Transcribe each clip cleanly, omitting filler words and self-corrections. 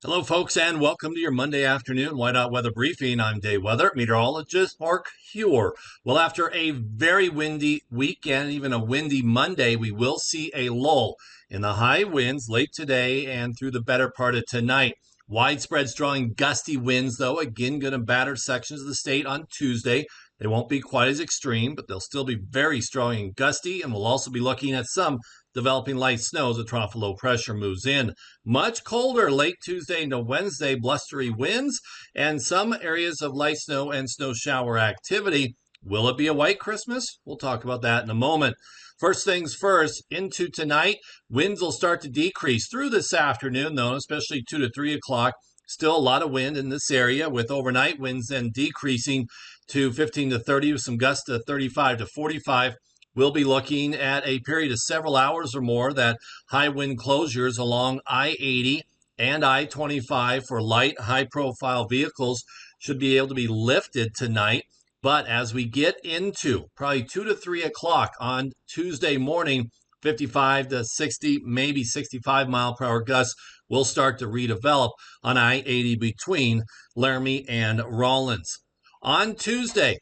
Hello, folks, and welcome to your Monday afternoon WYDOT weather briefing. I'm Dave Weather, meteorologist Mark Hewer. Well, after a very windy weekend, even a windy Monday, we will see a lull in the high winds late today and through the better part of tonight. Widespread strong gusty winds, though, again going to batter sections of the state on Tuesday. They won't be quite as extreme, but they'll still be very strong and gusty, and we'll also be looking at some developing light snow as a trough of low pressure moves in. Much colder late Tuesday into Wednesday, blustery winds, and some areas of light snow and snow shower activity. Will it be a white Christmas? We'll talk about that in a moment. First things first, into tonight, winds will start to decrease through this afternoon, though, especially 2 to 3 o'clock. Still a lot of wind in this area, with overnight winds then decreasing to 15 to 30 with some gusts to 35 to 45. We'll be looking at a period of several hours or more that high wind closures along I-80 and I-25 for light, high-profile vehicles should be able to be lifted tonight. But as we get into probably 2 to 3 o'clock on Tuesday morning, 55 to 60, maybe 65 mile per hour gusts will start to redevelop on I-80 between Laramie and Rawlins. On Tuesday,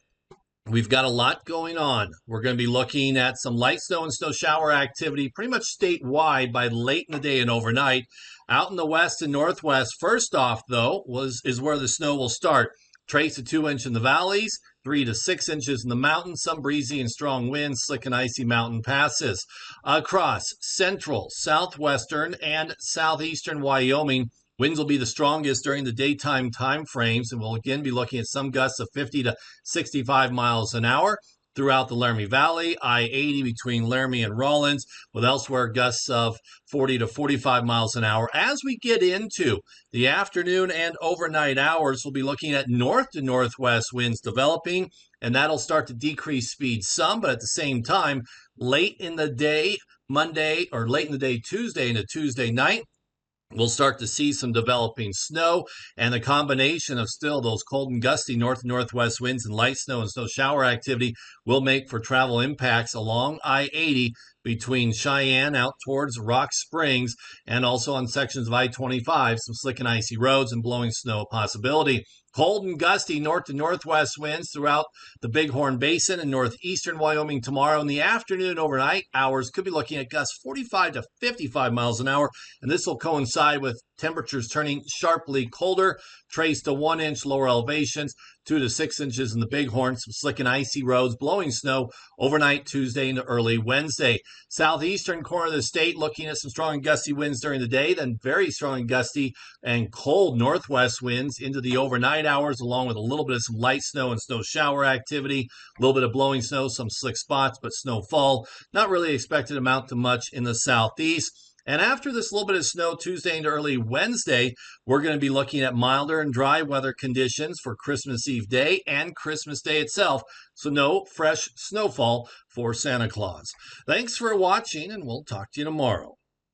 we've got a lot going on. We're going to be looking at some light snow and snow shower activity pretty much statewide by late in the day and overnight. Out in the west and northwest, first off, though, is where the snow will start. Trace to 2 inches in the valleys, 3 to 6 inches in the mountains, some breezy and strong winds, slick and icy mountain passes. Across central, southwestern, and southeastern Wyoming, winds will be the strongest during the daytime time frames, and we'll again be looking at some gusts of 50 to 65 miles an hour throughout the Laramie Valley, I-80 between Laramie and Rawlins, with elsewhere gusts of 40 to 45 miles an hour. As we get into the afternoon and overnight hours, we'll be looking at north to northwest winds developing, and that'll start to decrease speed some, but at the same time, late in the day, Monday, or late in the day, Tuesday into Tuesday night, we'll start to see some developing snow, and the combination of still those cold and gusty north and northwest winds and light snow and snow shower activity will make for travel impacts along I-80 between Cheyenne out towards Rock Springs, and also on sections of I-25, some slick and icy roads and blowing snow a possibility. Cold and gusty north to northwest winds throughout the Bighorn Basin and northeastern Wyoming tomorrow. In the afternoon overnight hours, could be looking at gusts 45 to 55 miles an hour, and this will coincide with temperatures turning sharply colder, traced to 1 inch lower elevations, 2 to 6 inches in the Bighorn, some slick and icy roads, blowing snow overnight Tuesday into early Wednesday. Southeastern corner of the state looking at some strong and gusty winds during the day, then very strong and gusty and cold northwest winds into the overnight hours, along with a little bit of some light snow and snow shower activity, a little bit of blowing snow, some slick spots, but snowfall not really expected to amount to much in the southeast. And after this little bit of snow Tuesday into early Wednesday, we're going to be looking at milder and dry weather conditions for Christmas Eve day and Christmas Day itself. So no fresh snowfall for Santa Claus. Thanks for watching, and we'll talk to you tomorrow.